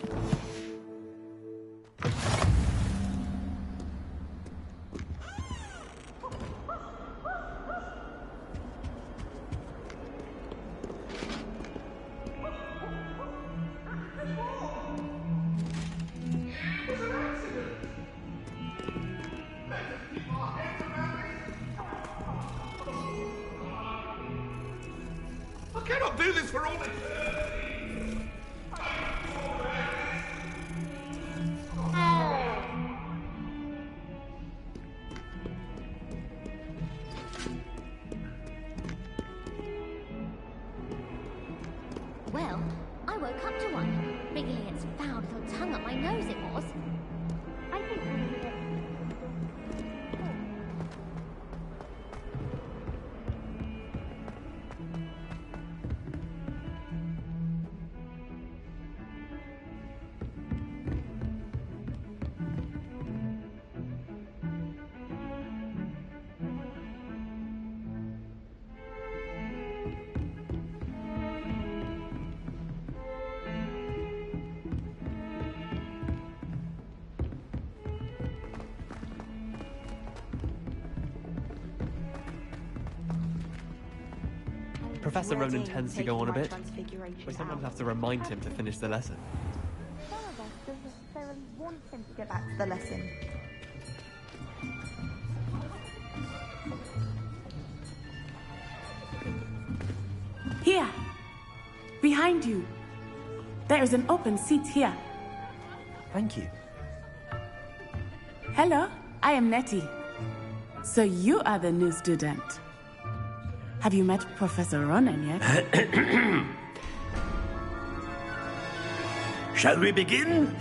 I cannot do this for all the... Well, I woke up to one, wriggling its foul little tongue up my nose it was. I think Professor Ronan tends to go on a bit. We sometimes have to remind him to finish the lesson. Some of us don't necessarily want him to get back to the lesson. Here! Behind you! There is an open seat here. Thank you. Hello, I am Nettie. So you are the new student. Have you met Professor Ronan yet? Shall we begin?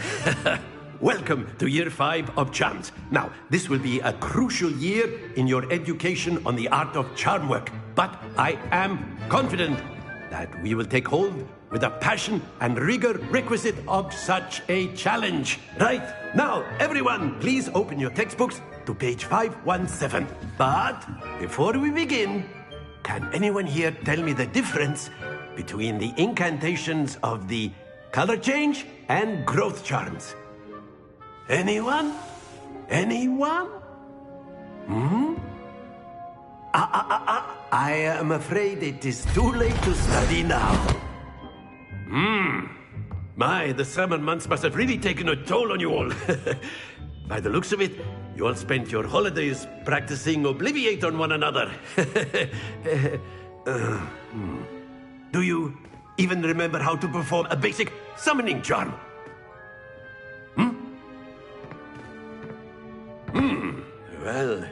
Welcome to Year 5 of Charms. Now, this will be a crucial year in your education on the art of charm work. But I am confident that we will take hold with the passion and rigor requisite of such a challenge. Right, now, everyone, please open your textbooks to page 517. But before we begin, can anyone here tell me the difference between the incantations of the color change and growth charms? Anyone? Anyone? I am afraid it is too late to study now. My, the summer months must have really taken a toll on you all. By the looks of it, you all spent your holidays practicing Obliviate on one another. Do you even remember how to perform a basic summoning charm? Well,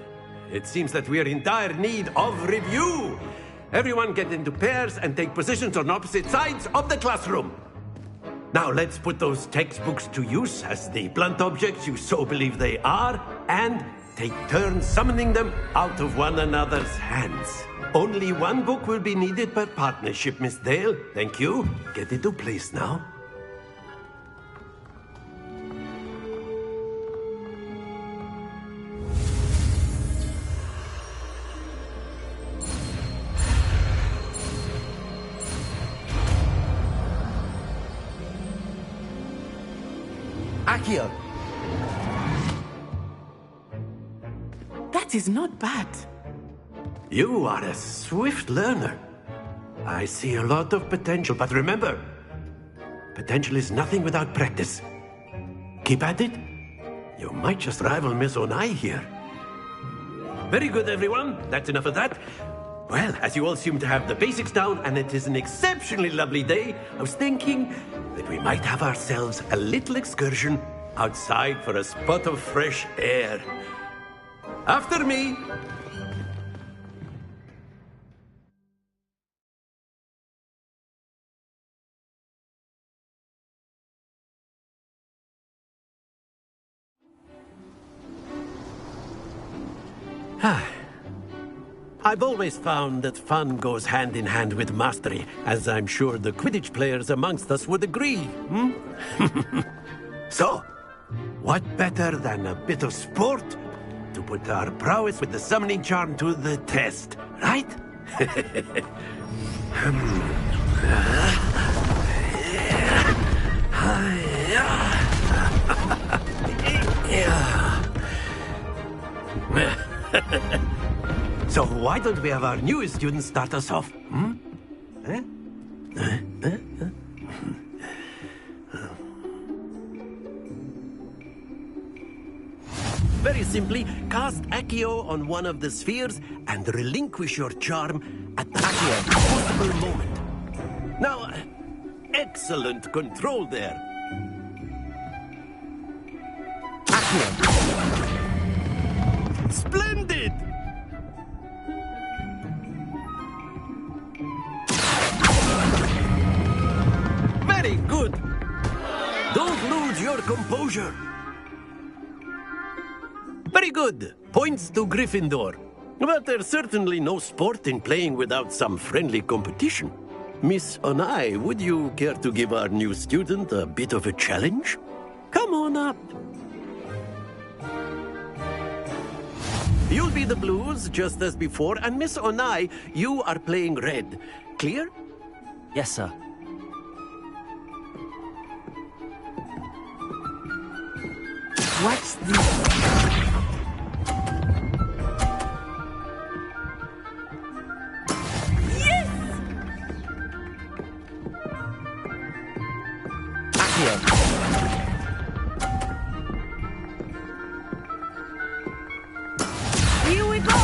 it seems that we are in dire need of review. Everyone get into pairs and take positions on opposite sides of the classroom. Now let's put those textbooks to use as the blunt objects you so believe they are, and take turns summoning them out of one another's hands. Only one book will be needed per partnership, Miss Dale. Thank you. Get into place now. Accio! That is not bad. You are a swift learner. I see a lot of potential, but remember, potential is nothing without practice. Keep at it. You might just rival Miss Onai here. Very good, everyone. That's enough of that. Well, as you all seem to have the basics down, and it is an exceptionally lovely day, I was thinking that we might have ourselves a little excursion outside for a spot of fresh air. After me. I've always found that fun goes hand in hand with mastery, as I'm sure the Quidditch players amongst us would agree. So, what better than a bit of sport to put our prowess with the summoning charm to the test, right? So why don't we have our newest student start us off? Very simply, cast Accio on one of the spheres and relinquish your charm at the possible moment. Now, excellent control there. Accio. Splendid! Very good. Don't lose your composure. Very good. Points to Gryffindor. But there's certainly no sport in playing without some friendly competition. Miss Onai, would you care to give our new student a bit of a challenge? Come on up. You'll be the blues, just as before, and Miss Onai, you are playing red. Clear? Yes, sir. Watch this. Here we go!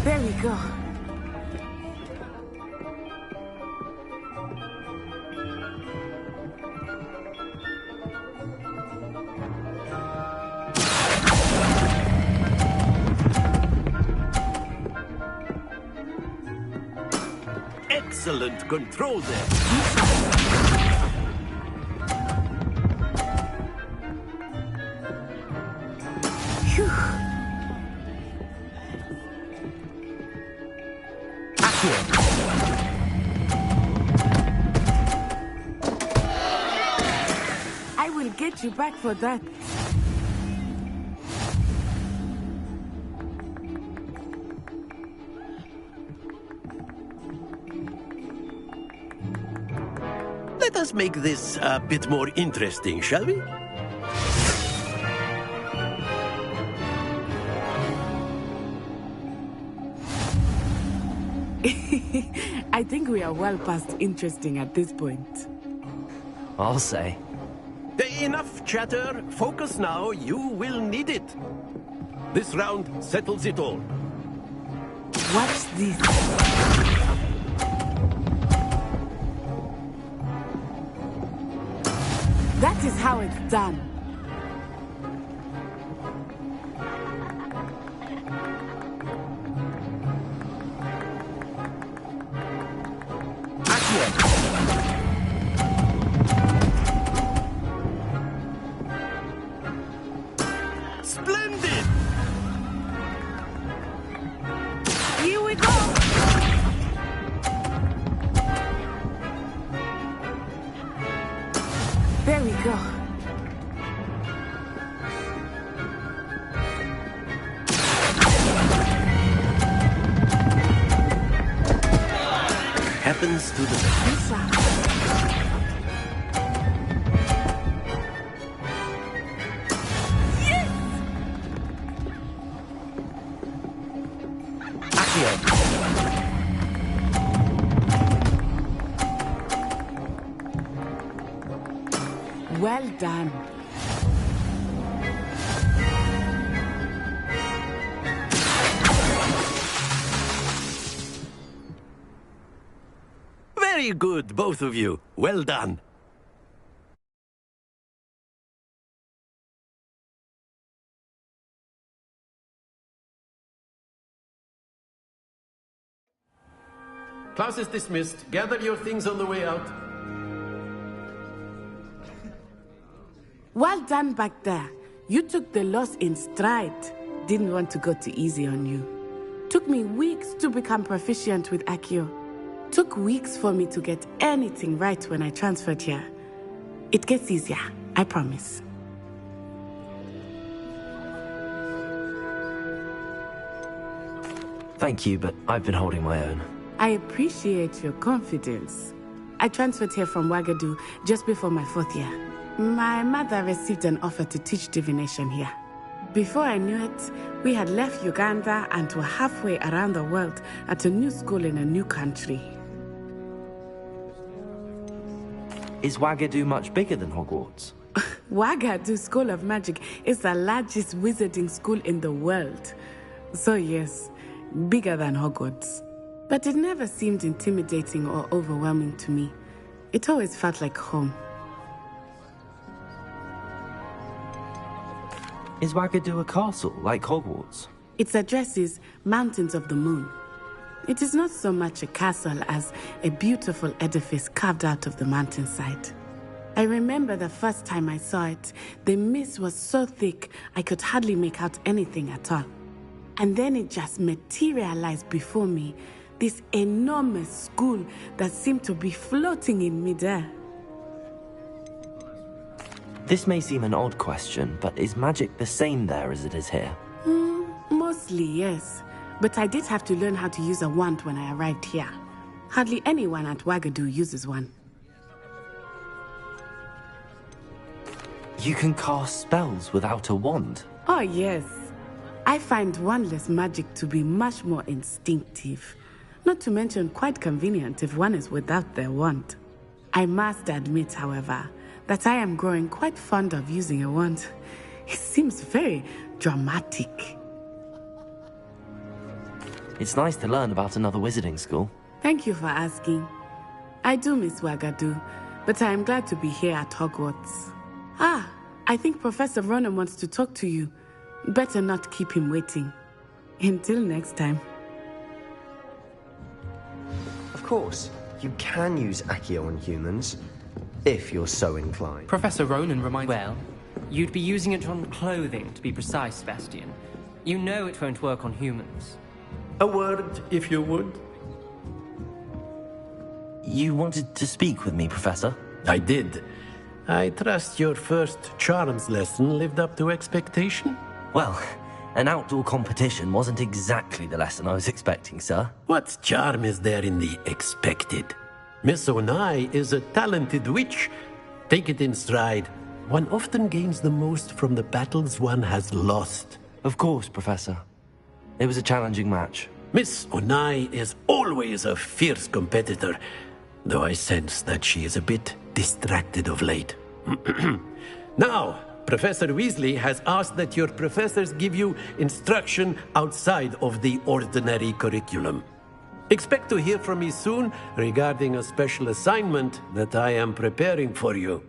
There we go. Excellent control there. Phew. I will get you back for that. Let us make this a bit more interesting, shall we? I think we are well past interesting at this point. I'll say. Enough chatter. Focus now. You will need it. This round settles it all. Watch this. That is how it's done. Splendid! Here we go! There we go. Happens to the best. Well done. Very good, both of you. Well done. Class is dismissed. Gather your things on the way out. Well done back there. You took the loss in stride. Didn't want to go too easy on you. Took me weeks to become proficient with Accio. Took weeks for me to get anything right when I transferred here. It gets easier, I promise. Thank you, but I've been holding my own. I appreciate your confidence. I transferred here from Wagadu just before my 4th year. My mother received an offer to teach divination here. Before I knew it, we had left Uganda and were halfway around the world at a new school in a new country. Is Wagadu much bigger than Hogwarts? Wagadu School of Magic is the largest wizarding school in the world. So yes, bigger than Hogwarts. But it never seemed intimidating or overwhelming to me. It always felt like home. Is Wagadu a castle, like Hogwarts? Its address is Mountains of the Moon. It is not so much a castle as a beautiful edifice carved out of the mountainside. I remember the first time I saw it, the mist was so thick I could hardly make out anything at all. And then it just materialized before me, this enormous school that seemed to be floating in midair. This may seem an odd question, but is magic the same there as it is here? Mostly, yes. But I did have to learn how to use a wand when I arrived here. Hardly anyone at Wagadu uses one. You can cast spells without a wand? Oh, yes. I find wandless magic to be much more instinctive. Not to mention quite convenient if one is without their wand. I must admit, however, that I am growing quite fond of using a wand. It seems very dramatic. It's nice to learn about another wizarding school. Thank you for asking. I do miss Wagadu, but I am glad to be here at Hogwarts. I think Professor Ronan wants to talk to you. Better not keep him waiting. Until next time. Of course, you can use Accio on humans, if you're so inclined. Professor Ronan reminds... Well, you'd be using it on clothing, to be precise, Sebastian. You know it won't work on humans. A word, if you would. You wanted to speak with me, Professor? I did. I trust your first charms lesson lived up to expectation? Well, an outdoor competition wasn't exactly the lesson I was expecting, sir. What charm is there in the expected? Miss Onai is a talented witch. Take it in stride. One often gains the most from the battles one has lost. Of course, Professor. It was a challenging match. Miss Onai is always a fierce competitor, though I sense that she is a bit distracted of late. Now, Professor Weasley has asked that your professors give you instruction outside of the ordinary curriculum. Expect to hear from me soon regarding a special assignment that I am preparing for you.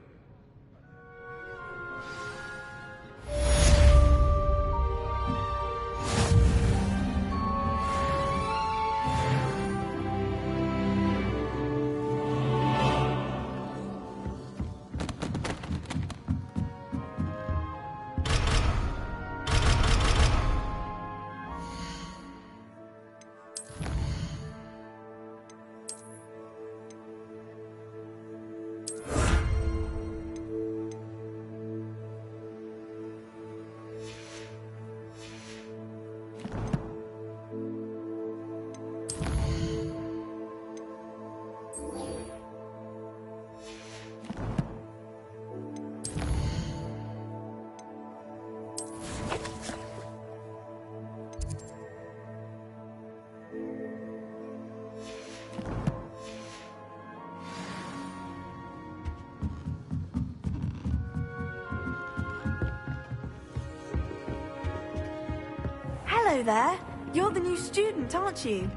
Hello there. You're the new student, aren't you?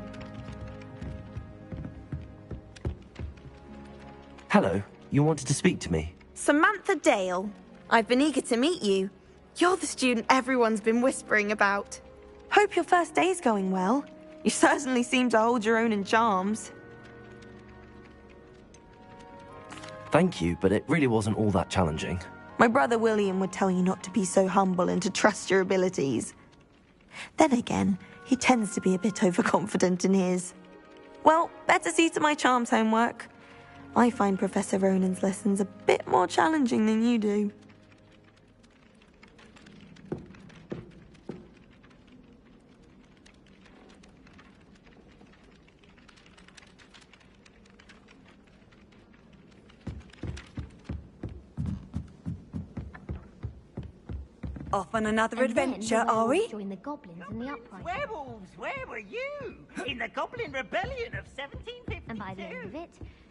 Hello. You wanted to speak to me? Samantha Dale. I've been eager to meet you. You're the student everyone's been whispering about. Hope your first day's going well. You certainly seem to hold your own in charms. Thank you, but it really wasn't all that challenging. My brother William would tell you not to be so humble and to trust your abilities. Then again, he tends to be a bit overconfident in his. Well, better see to my charms homework. I find Professor Ronan's lessons a bit more challenging than you do. Off on another And then adventure, the are we? werewolves joined the goblins in the uprising. Werewolves, where were you? In the Goblin Rebellion of 1752. And by the end of it,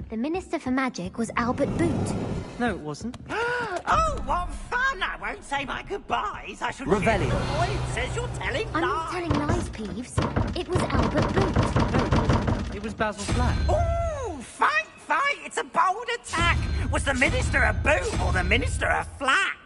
the Minister for Magic was Albert Boot. No, it wasn't. Oh, what fun! I won't say my goodbyes. I shall Revelio. cheer the boy who says you're telling I'm not lies. telling lies, Peeves. It was Albert Boot. No, it wasn't. It was Basil Flack. Ooh, fight, fight! It's a bold attack. Was the Minister a boot or the Minister a flack?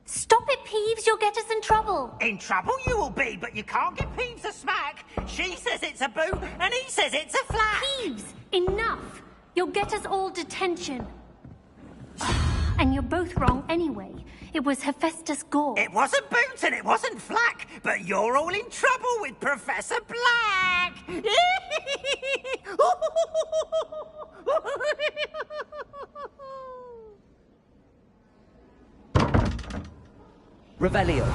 Stop it, Peeves. You'll get us in trouble. In trouble you will be, but you can't give Peeves a smack. She says it's a boot, and he says it's a flack. Peeves, enough. You'll get us all detention. And you're both wrong anyway. It was Hephaestus Gore. It wasn't boot and it wasn't flack, but you're all in trouble with Professor Black. Revelio.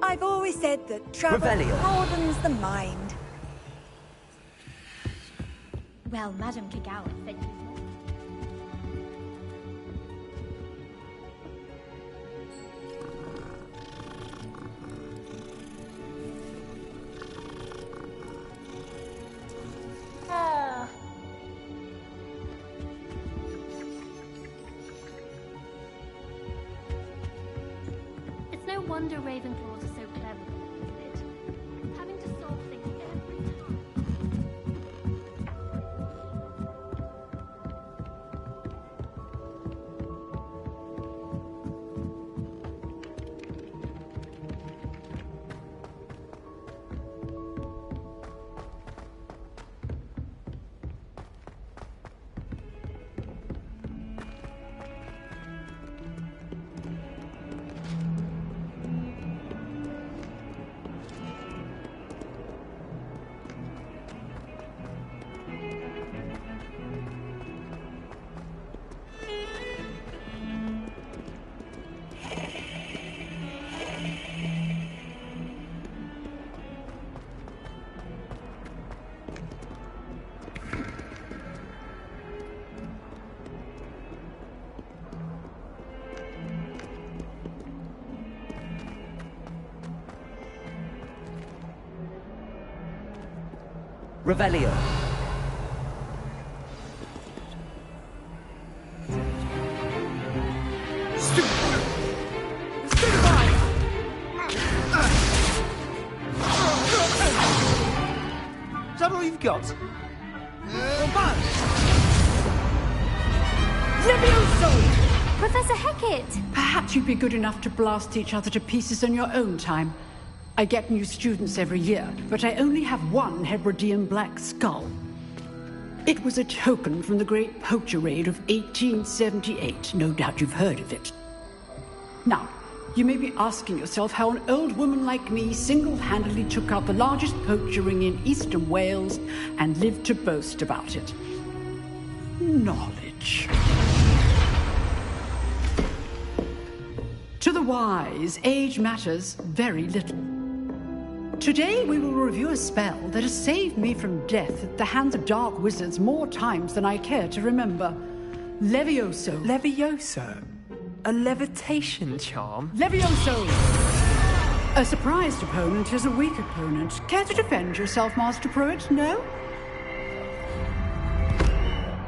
I've always said that travel Revelio. broadens the mind. Well, Madame Kagawa said you It's no wonder Ravenclaws are so clever, isn't it? Having to solve things every time. Revelio. Is that all you've got? Professor Hecat! Perhaps you'd be good enough to blast each other to pieces on your own time. I get new students every year, but I only have one Hebridean black skull. It was a token from the Great Poacher Raid of 1878. No doubt you've heard of it. Now, you may be asking yourself how an old woman like me single-handedly took out the largest poacher ring in eastern Wales and lived to boast about it. Knowledge. To the wise, age matters very little. Today we will review a spell that has saved me from death at the hands of dark wizards more times than I care to remember. Levioso. Levioso? A levitation charm? Levioso! A surprised opponent is a weak opponent. Care to defend yourself, Master Pruitt? No?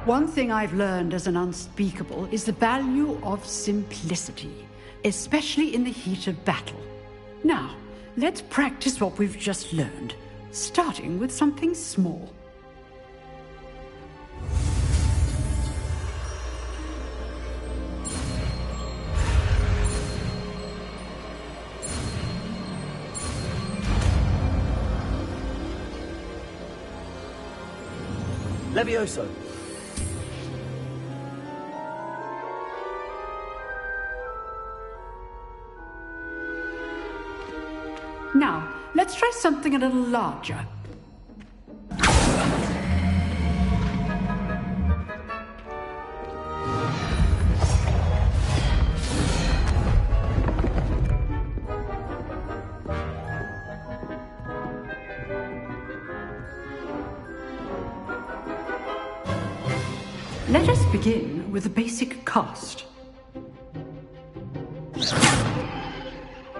One thing I've learned as an unspeakable is the value of simplicity, especially in the heat of battle. Now, let's practice what we've just learned, starting with something small. Levioso. Now, let's try something a little larger. Let us begin with the basic cast.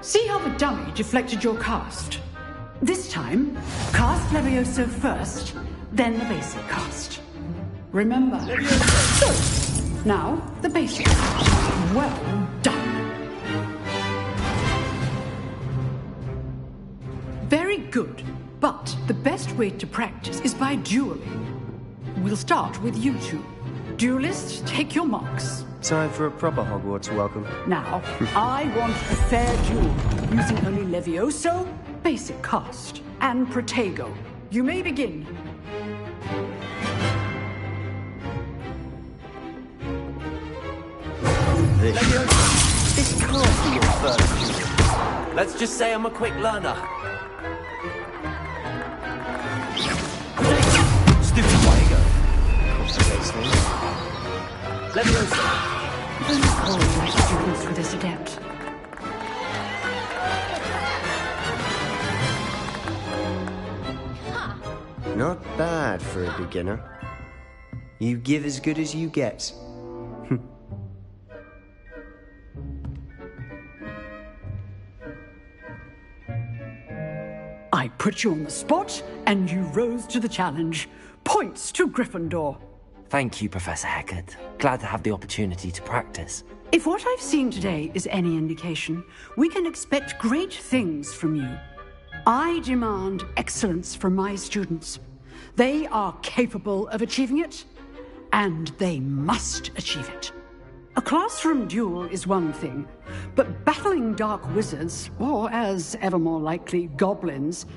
See how the dummy deflected your cast? This time, cast Levioso first, then the basic cast. Remember. Good. Now, the basic. Well done. Very good. But the best way to practice is by dueling. We'll start with you two. Duelists, take your marks. Time for a proper Hogwarts welcome. Now, I want a fair duel, using only Levioso, basic cast, and Protego. You may begin. This can't be your first duel. Let's just say I'm a quick learner. Stupid Diego. Complicates things. Levioso. All my students for this adept. Not bad for a beginner. You give as good as you get. I put you on the spot, and you rose to the challenge. Points to Gryffindor. Thank you, Professor Hecat. Glad to have the opportunity to practice. If what I've seen today is any indication, we can expect great things from you. I demand excellence from my students. They are capable of achieving it, and they must achieve it. A classroom duel is one thing, but battling dark wizards, or as ever more likely, goblins,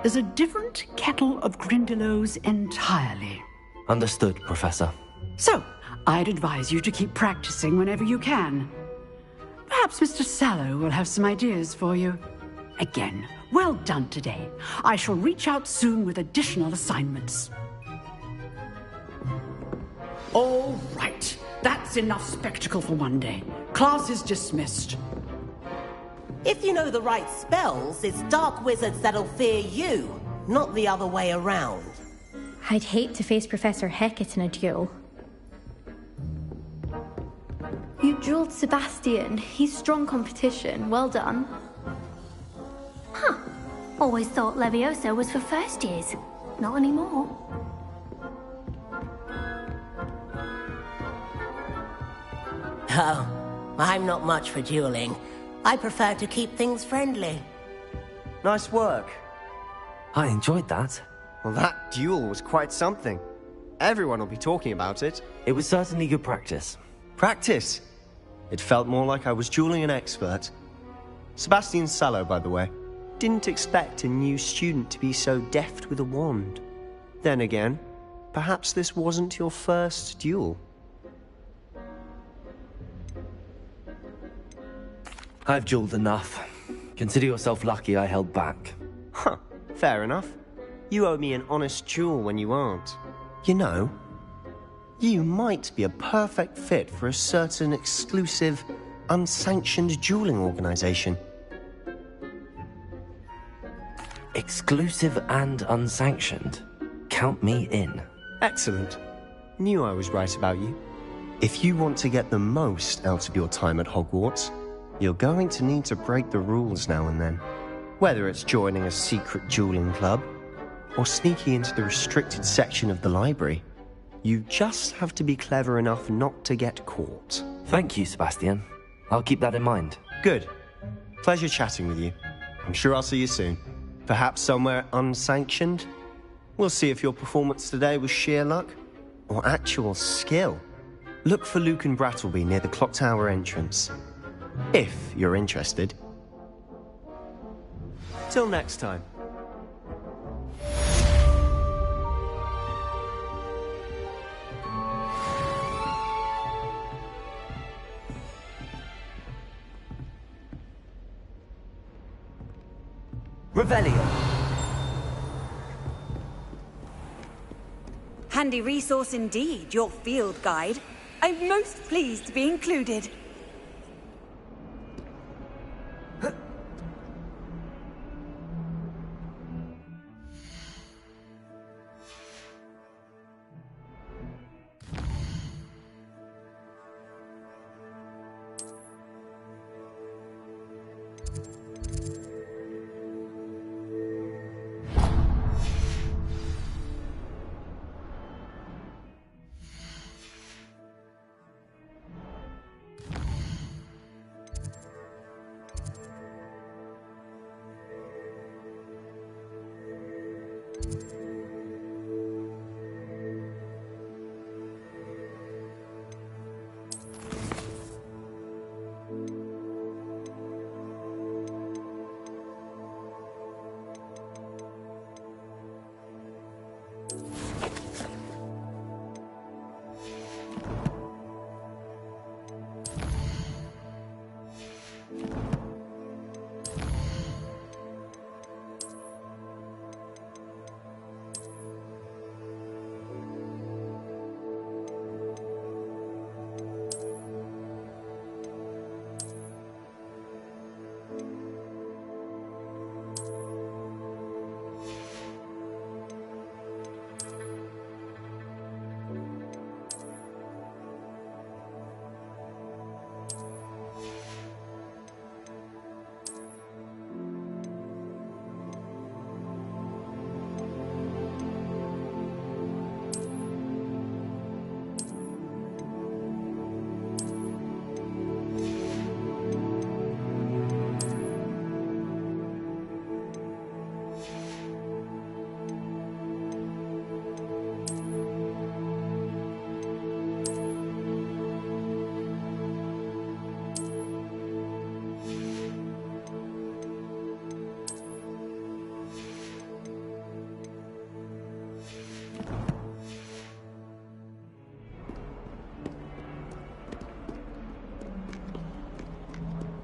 is a different kettle of Grindylows entirely. Understood, Professor. So, I'd advise you to keep practicing whenever you can. Perhaps Mr. Sallow will have some ideas for you. Again, well done today. I shall reach out soon with additional assignments. All right. That's enough spectacle for one day. Class is dismissed. If you know the right spells, it's dark wizards that'll fear you, not the other way around. I'd hate to face Professor Hecat in a duel. You dueled Sebastian. He's strong competition. Well done. Huh. Always thought Levioso was for first years. Not anymore. Oh, I'm not much for dueling. I prefer to keep things friendly. Nice work. I enjoyed that. Well, that duel was quite something. Everyone will be talking about it. It was certainly good practice. Practice? It felt more like I was dueling an expert. Sebastian Sallow, by the way. Didn't expect a new student to be so deft with a wand. Then again, perhaps this wasn't your first duel. I've jeweled enough. Consider yourself lucky I held back. Huh, fair enough. You owe me an honest jewel when you aren't. You know, you might be a perfect fit for a certain exclusive, unsanctioned dueling organization. Exclusive and unsanctioned? Count me in. Excellent. Knew I was right about you. If you want to get the most out of your time at Hogwarts, you're going to need to break the rules now and then. Whether it's joining a secret dueling club, or sneaking into the restricted section of the library, you just have to be clever enough not to get caught. Thank you, Sebastian. I'll keep that in mind. Good. Pleasure chatting with you. I'm sure I'll see you soon. Perhaps somewhere unsanctioned? We'll see if your performance today was sheer luck, or actual skill. Look for Luke and Brattleby near the clock tower entrance. If you're interested. Till next time. Revelio. Handy resource indeed, your field guide. I'm most pleased to be included.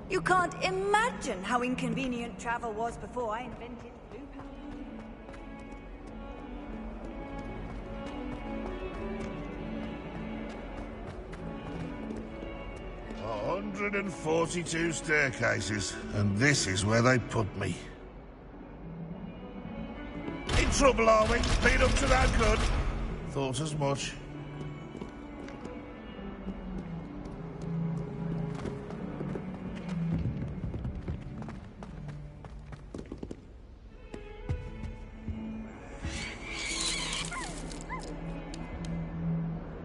You can't imagine how inconvenient travel was before I invented blue powder. 142 staircases, and this is where they put me. In trouble, are we? Been up to that good? Thought as much.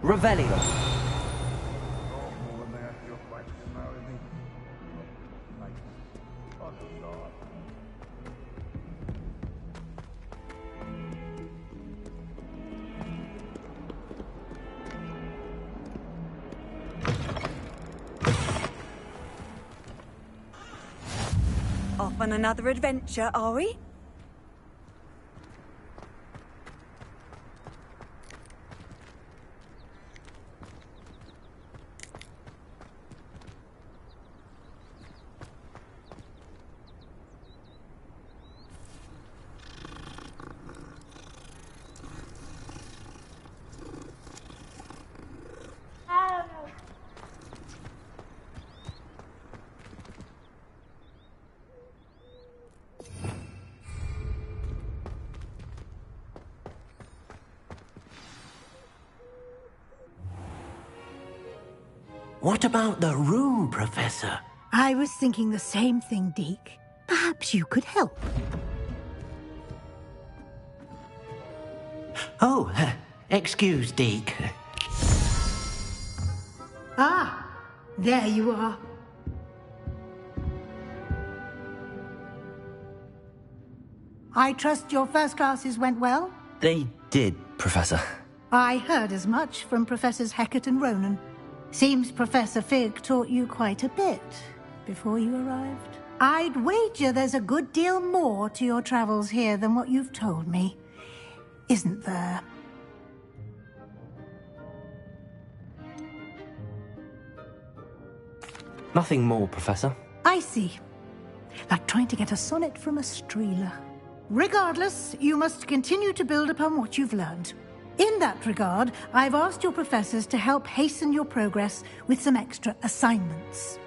Revelio. Off on another adventure, are we? What about the room, Professor? I was thinking the same thing, Deke. Perhaps you could help. Oh, excuse, Deke. Ah, there you are. I trust your first classes went well? They did, Professor. I heard as much from Professors Hecat and Ronan. Seems Professor Fig taught you quite a bit before you arrived. I'd wager there's a good deal more to your travels here than what you've told me. Isn't there? Nothing more, Professor. I see. Like trying to get a sonnet from a streeler. Regardless, you must continue to build upon what you've learned. In that regard, I've asked your professors to help hasten your progress with some extra assignments.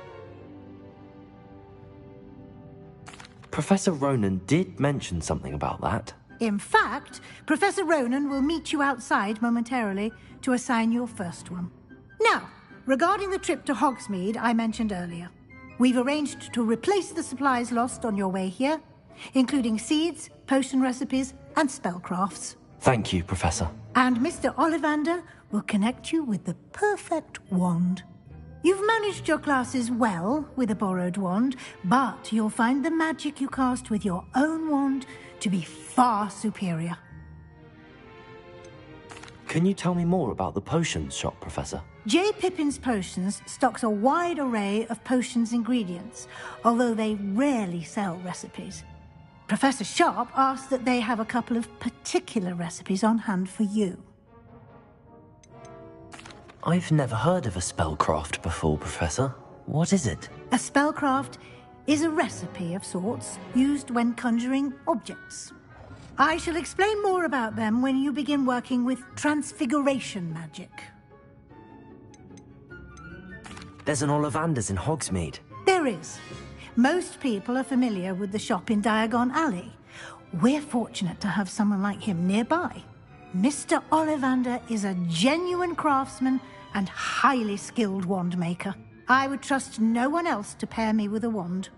Professor Ronan did mention something about that. In fact, Professor Ronan will meet you outside momentarily to assign your first one. Now, regarding the trip to Hogsmeade I mentioned earlier, we've arranged to replace the supplies lost on your way here, including seeds, potion recipes, and spellcrafts. Thank you, Professor. And Mr. Ollivander will connect you with the perfect wand. You've managed your classes well with a borrowed wand, but you'll find the magic you cast with your own wand to be far superior. Can you tell me more about the potions shop, Professor? J. Pippin's Potions stocks a wide array of potions ingredients, although they rarely sell recipes. Professor Sharp asked that they have a couple of particular recipes on hand for you. I've never heard of a spellcraft before, Professor. What is it? A spellcraft is a recipe of sorts used when conjuring objects. I shall explain more about them when you begin working with transfiguration magic. There's an Ollivander's in Hogsmeade. There is. Most people are familiar with the shop in Diagon Alley. We're fortunate to have someone like him nearby. Mr. Ollivander is a genuine craftsman and highly skilled wand maker. I would trust no one else to pair me with a wand.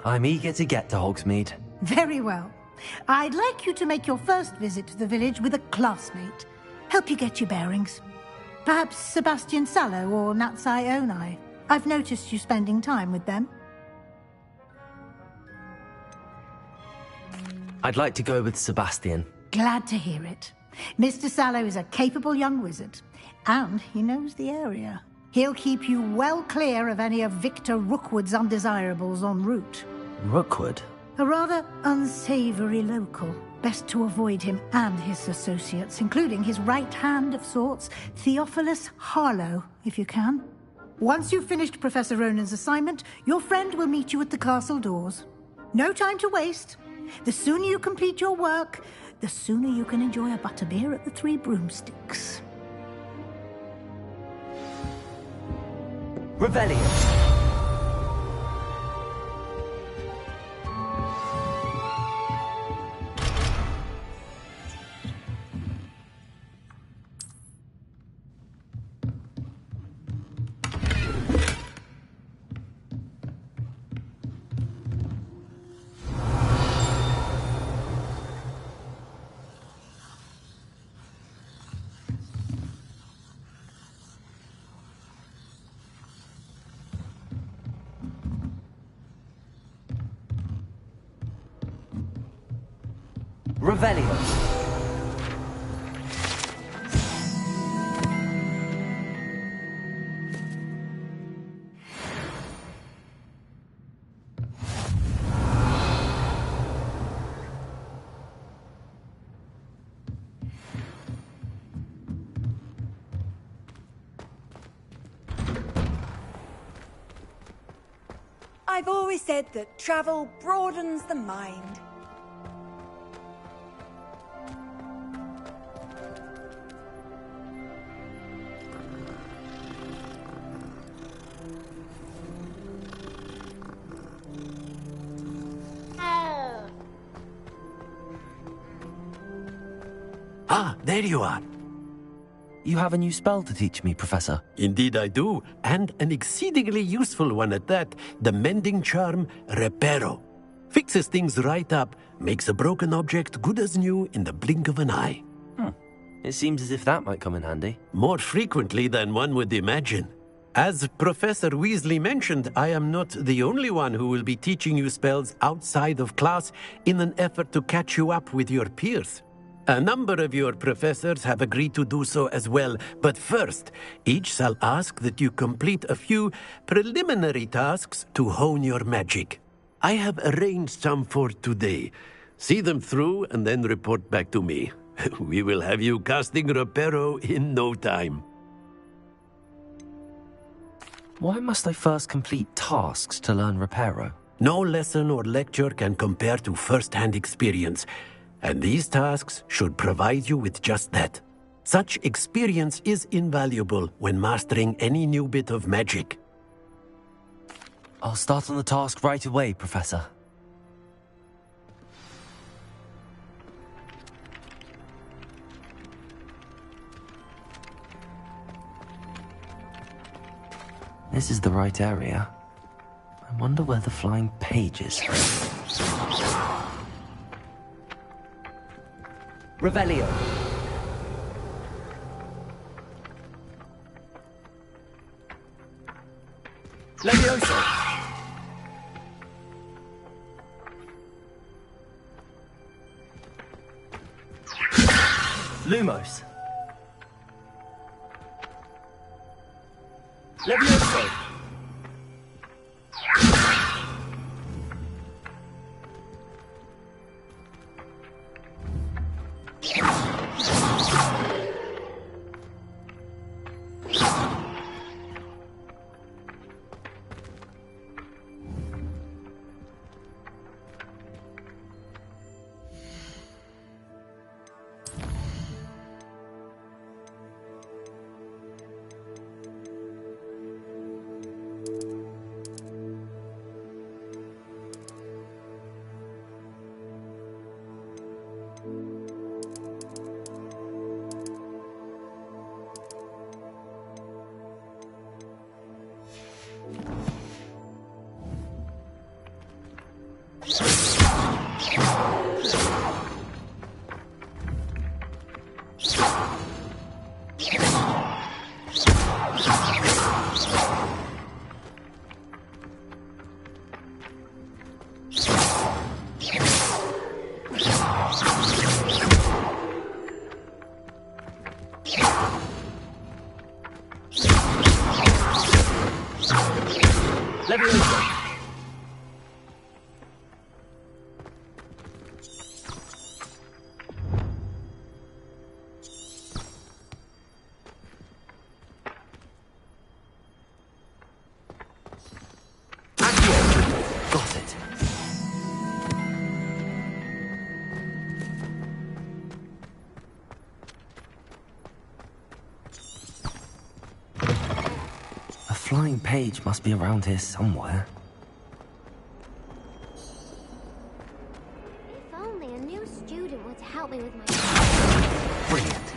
I'm eager to get to Hogsmeade. Very well. I'd like you to make your first visit to the village with a classmate. Help you get your bearings. Perhaps Sebastian Sallow or Natsai Onai. I've noticed you spending time with them. I'd like to go with Sebastian. Glad to hear it. Mr. Sallow is a capable young wizard, and he knows the area. He'll keep you well clear of any of Victor Rookwood's undesirables en route. Rookwood? A rather unsavory local. Best to avoid him and his associates, including his right hand of sorts, Theophilus Harlow, if you can. Once you've finished Professor Ronan's assignment, your friend will meet you at the castle doors. No time to waste. The sooner you complete your work, the sooner you can enjoy a butterbeer at the Three Broomsticks. Revelio. Revelio. I've always said that travel broadens the mind. Ah, there you are. You have a new spell to teach me, Professor. Indeed I do, and an exceedingly useful one at that. The mending charm, Reparo. Fixes things right up, makes a broken object good as new in the blink of an eye. It seems as if that might come in handy. More frequently than one would imagine. As Professor Weasley mentioned, I am not the only one who will be teaching you spells outside of class in an effort to catch you up with your peers. A number of your professors have agreed to do so as well, but first, each shall ask that you complete a few preliminary tasks to hone your magic. I have arranged some for today. See them through and then report back to me. We will have you casting Reparo in no time. Why must I first complete tasks to learn Reparo? No lesson or lecture can compare to first-hand experience, and these tasks should provide you with just that. Such experience is invaluable when mastering any new bit of magic. I'll start on the task right away, Professor. This is the right area. I wonder where the flying page is. Revelio. Levioso. Lumos. Levioso. Flying page must be around here somewhere. If only a new student would help me with my... Brilliant.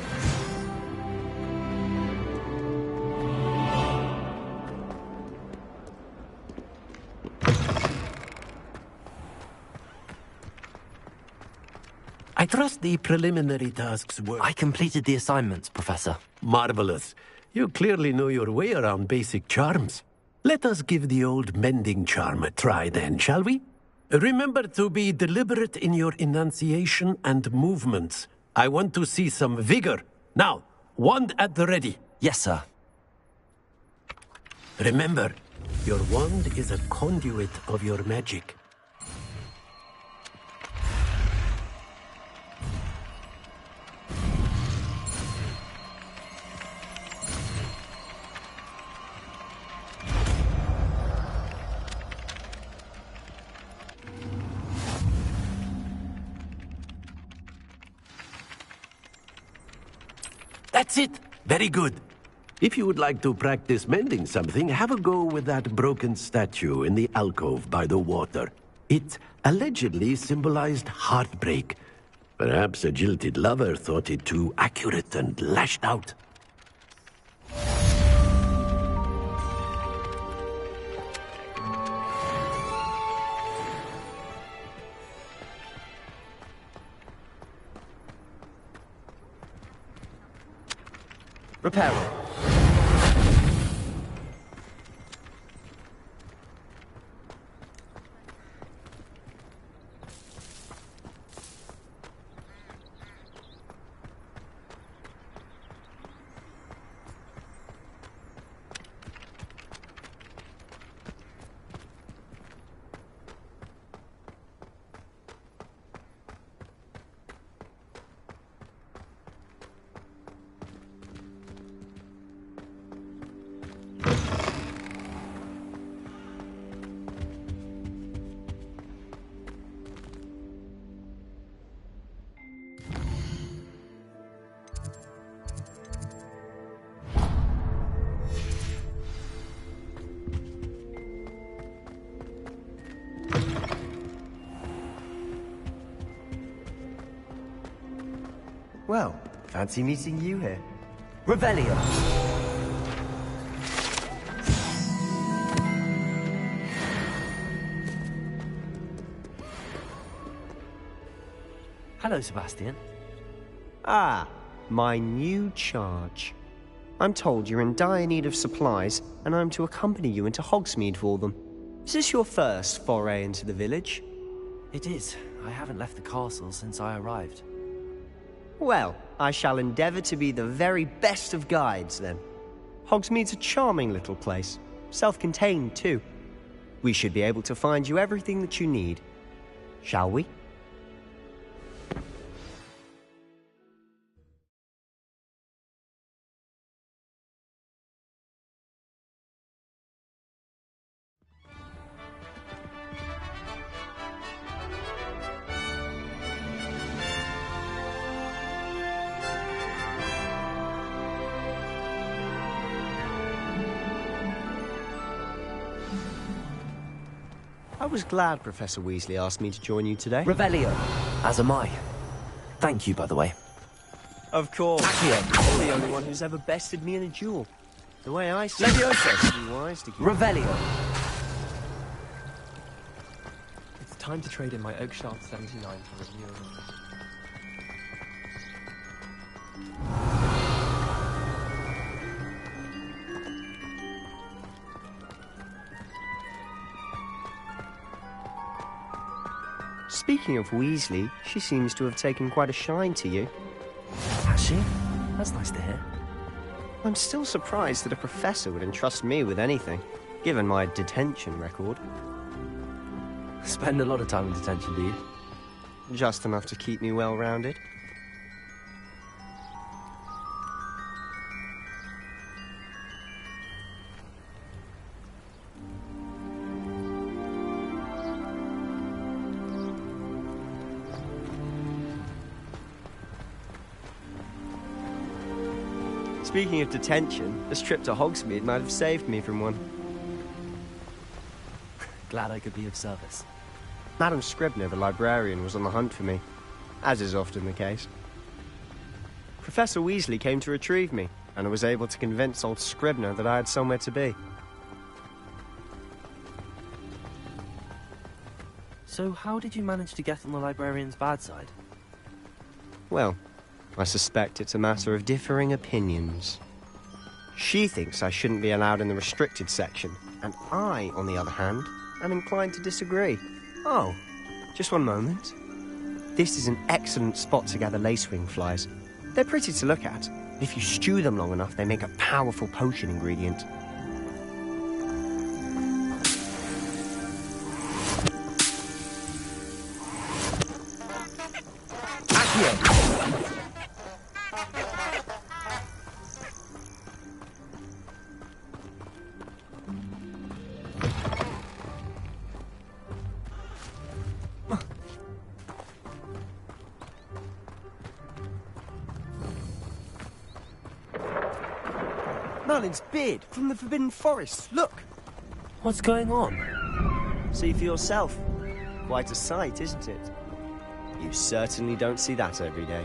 I trust the preliminary tasks were... I completed the assignments, Professor. Marvelous. You clearly know your way around basic charms. Let us give the old mending charm a try then, shall we? Remember to be deliberate in your enunciation and movements. I want to see some vigor. Now, wand at the ready. Yes, sir. Remember, your wand is a conduit of your magic. That's it. Very good. If you would like to practice mending something, have a go with that broken statue in the alcove by the water. It allegedly symbolized heartbreak. Perhaps a jilted lover thought it too accurate and lashed out. Repairing. Well, fancy meeting you here. Revelio. Hello, Sebastian. Ah, my new charge. I'm told you're in dire need of supplies, and I'm to accompany you into Hogsmeade for them. Is this your first foray into the village? It is. I haven't left the castle since I arrived. Well, I shall endeavour to be the very best of guides, then. Hogsmeade's a charming little place. Self-contained, too. We should be able to find you everything that you need. Shall we? I was glad Professor Weasley asked me to join you today. Revelio. As am I. Thank you, by the way. Of course. Accio. You're the only one who's ever bested me in a duel. The way I see Levioso. it'd be wise to keep... Revelio. It's time to trade in my Oakshaft 79 for a new. Speaking of Weasley, she seems to have taken quite a shine to you. Has she? That's nice to hear. I'm still surprised that a professor would entrust me with anything, given my detention record. Spend a lot of time in detention, do you? Just enough to keep me well-rounded. Speaking of detention, this trip to Hogsmeade might have saved me from one. Glad I could be of service. Madam Scribner, the librarian, was on the hunt for me, as is often the case. Professor Weasley came to retrieve me, and I was able to convince old Scribner that I had somewhere to be. So how did you manage to get on the librarian's bad side? Well, I suspect it's a matter of differing opinions. She thinks I shouldn't be allowed in the restricted section, and I, on the other hand, am inclined to disagree. Oh, just one moment. This is an excellent spot to gather lacewing flies. They're pretty to look at, but if you stew them long enough, they make a powerful potion ingredient. Merlin's beard from the Forbidden Forest. Look! What's going on? See for yourself. Quite a sight, isn't it? You certainly don't see that every day.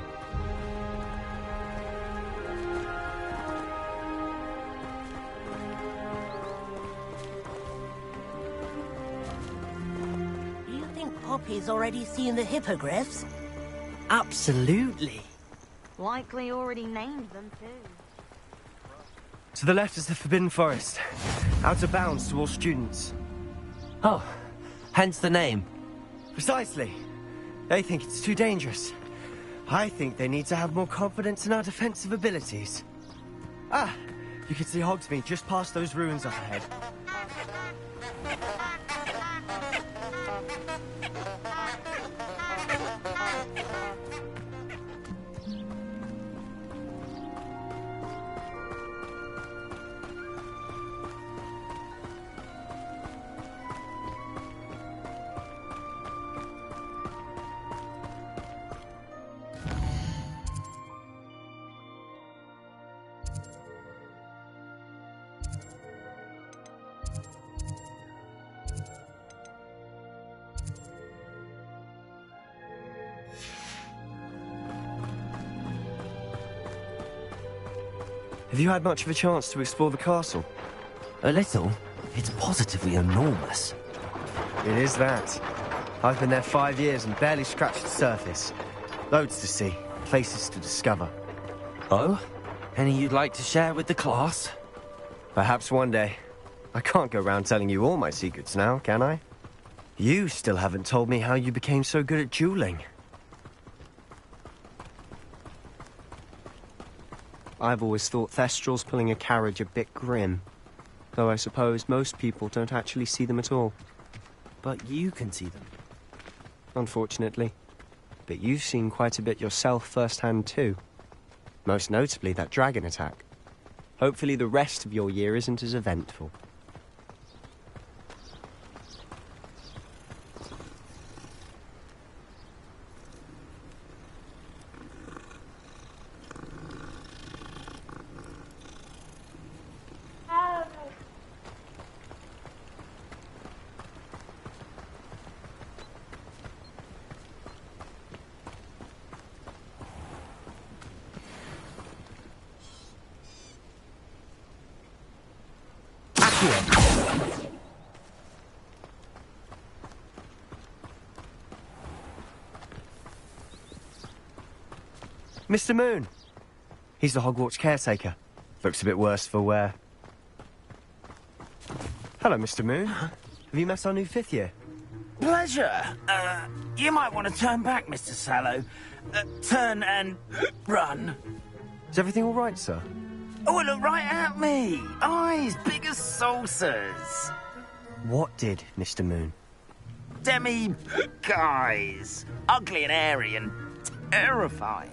Do you think Poppy's already seen the hippogriffs? Absolutely. Likely already named them too. To the left is the Forbidden Forest. Out of bounds to all students. Oh, hence the name. Precisely. They think it's too dangerous. I think they need to have more confidence in our defensive abilities. Ah, you can see Hogsmeade just past those ruins up ahead. Have you had much of a chance to explore the castle? A little. It's positively enormous. It is that. I've been there 5 years and barely scratched the surface. Loads to see, places to discover. Oh? Any you'd like to share with the class? Perhaps one day. I can't go around telling you all my secrets now, can I? You still haven't told me how you became so good at dueling. I've always thought Thestrals pulling a carriage a bit grim. Though I suppose most people don't actually see them at all. But you can see them. Unfortunately. But you've seen quite a bit yourself firsthand too. Most notably that dragon attack. Hopefully the rest of your year isn't as eventful. Mr. Moon! He's the Hogwarts caretaker. Looks a bit worse for wear. Hello, Mr. Moon. Have you met our new 5th year? Pleasure. You might want to turn back, Mr. Sallow. Turn and run. Is everything all right, sir? Oh, look right at me. Eyes big as saucers. What did, Mr. Moon? Guys. Ugly and airy and terrifying.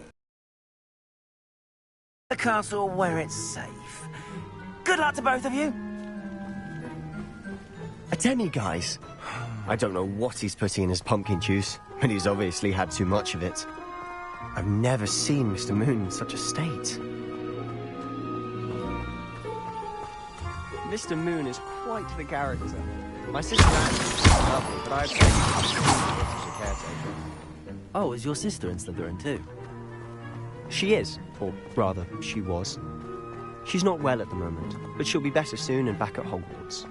The castle where it's safe. Good luck to both of you. A demiguise? I don't know what he's putting in his pumpkin juice, but he's obviously had too much of it. I've never seen Mr. Moon in such a state. Mr. Moon is quite the character. My sister is lovely, but I'd say he's a caretaker. Oh, is your sister in Slytherin too? She is, or rather, she was. She's not well at the moment, but she'll be better soon and back at Hogwarts.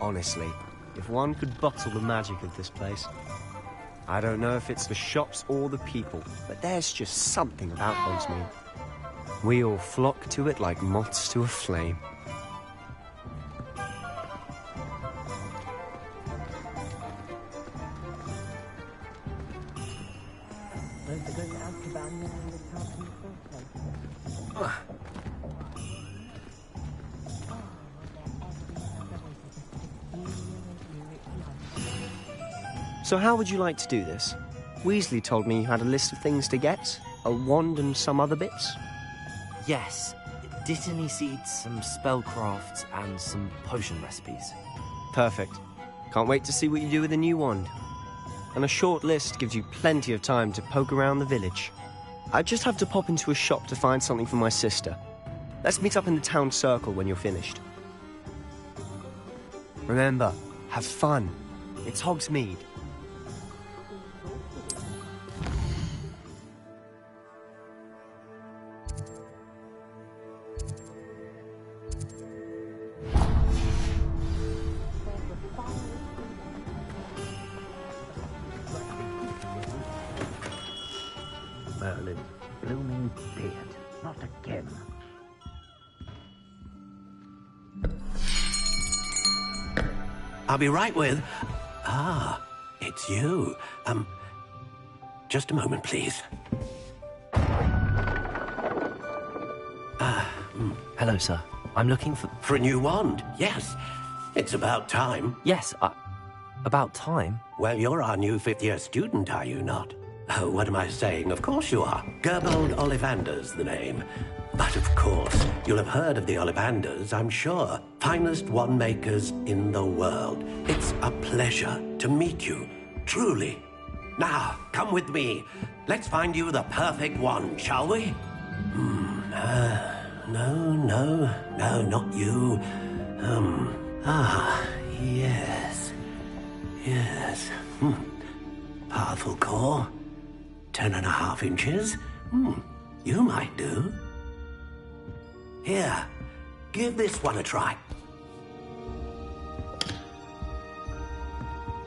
Honestly, if one could bottle the magic of this place. I don't know if it's the shops or the people, but there's just something about Hogsmeade. We all flock to it like moths to a flame. So how would you like to do this? Weasley told me you had a list of things to get, a wand and some other bits. Yes, Dittany seeds, some spellcrafts, and some potion recipes. Perfect. Can't wait to see what you do with the new wand. And a short list gives you plenty of time to poke around the village. I just have to pop into a shop to find something for my sister. Let's meet up in the town circle when you're finished. Remember, have fun. It's Hogsmeade. Merlin's blooming beard. Not again. I'll be right with... Ah, it's you. Just a moment, please. Hello, sir. I'm looking for... For a new wand, yes. It's about time. Yes, about time? Well, you're our new fifth-year student, are you not? Oh, what am I saying? Of course you are. Gerbold Ollivander's the name. But of course, you'll have heard of the Ollivanders, I'm sure. Finest wand makers in the world. It's a pleasure to meet you, truly. Now, come with me. Let's find you the perfect wand, shall we? No, not you. Yes. Powerful core. 10.5 inches. You might do. Here, give this one a try.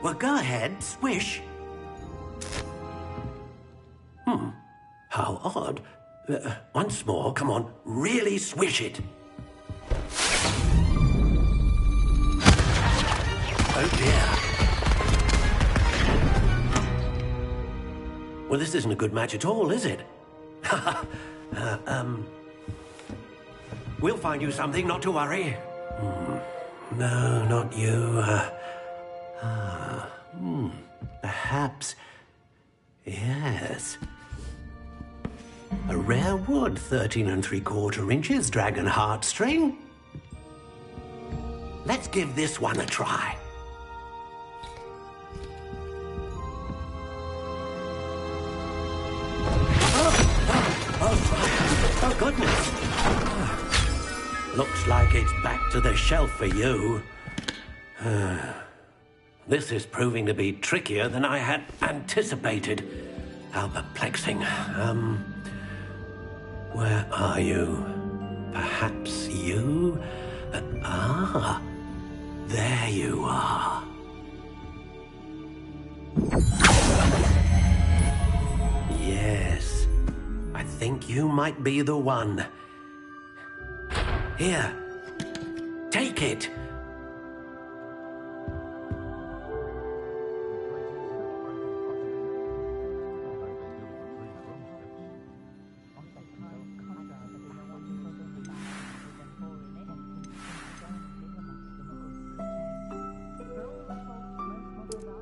Well, go ahead, swish. How odd. Once more, come on, really swish it. Oh dear. Well, this isn't a good match at all, is it? We'll find you something, not to worry. No, not you. Perhaps... Yes. A rare wood, 13 3/4 inches, dragon heartstring. Let's give this one a try. Oh goodness. Looks like it's back to the shelf for you. This is proving to be trickier than I had anticipated. How perplexing. Where are you? Perhaps you? There you are. Yes, I think you might be the one. Here, take it.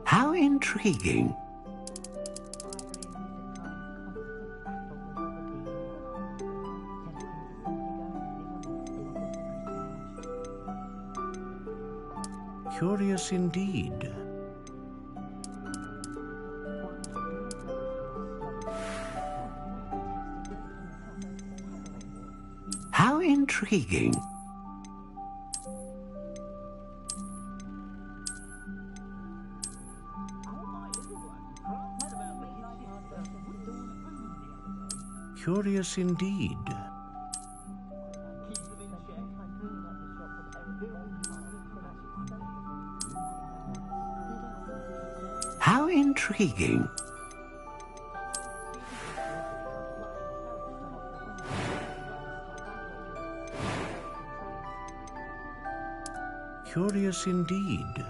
How intriguing. Curious indeed. How intriguing. Curious indeed. How intriguing. Curious indeed.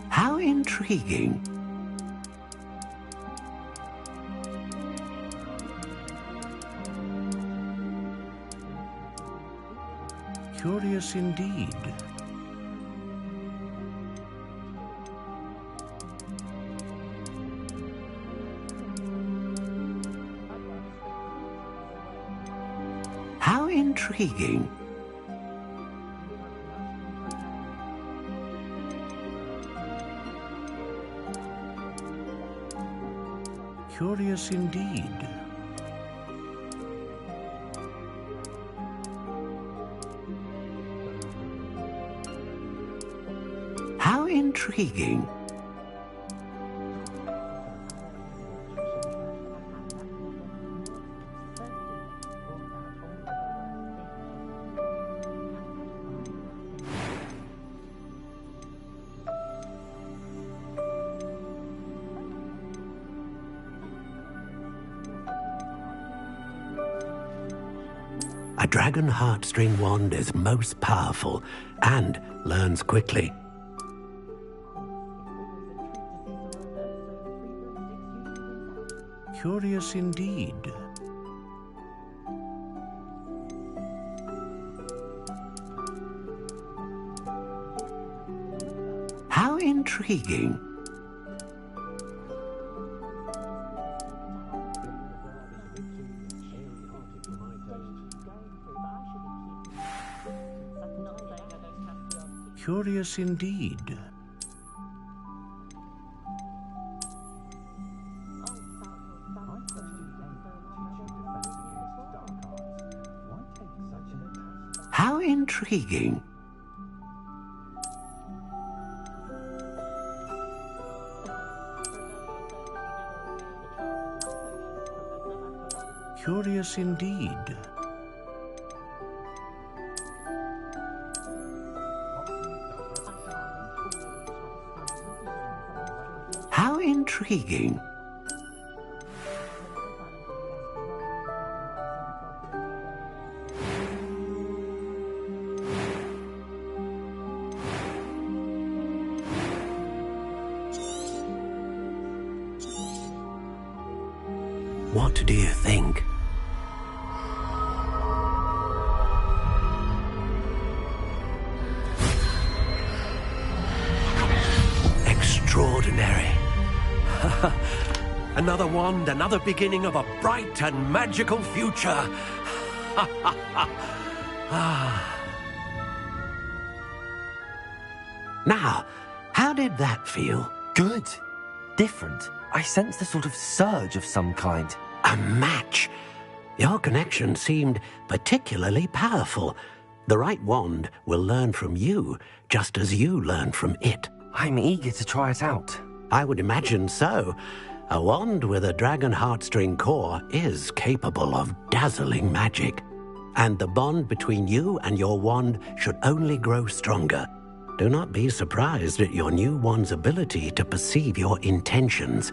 How intriguing. Curious indeed. How intriguing. Curious indeed. How intriguing. dragon heartstring wand is most powerful and learns quickly. Curious indeed. How intriguing. Curious indeed. How intriguing. Curious indeed. How intriguing. What do you think? Extraordinary. Another wand, another beginning of a bright and magical future. Now, how did that feel? Good. Different. I sensed a sort of surge of some kind. A match. Your connection seemed particularly powerful. The right wand will learn from you, just as you learn from it. I'm eager to try it out. I would imagine so. A wand with a dragon heartstring core is capable of dazzling magic. And the bond between you and your wand should only grow stronger. Do not be surprised at your new wand's ability to perceive your intentions,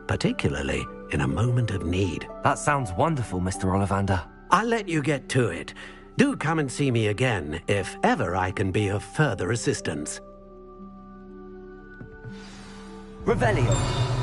particularly in a moment of need. That sounds wonderful, Mr. Ollivander. I'll let you get to it. Do come and see me again if ever I can be of further assistance. Revelio.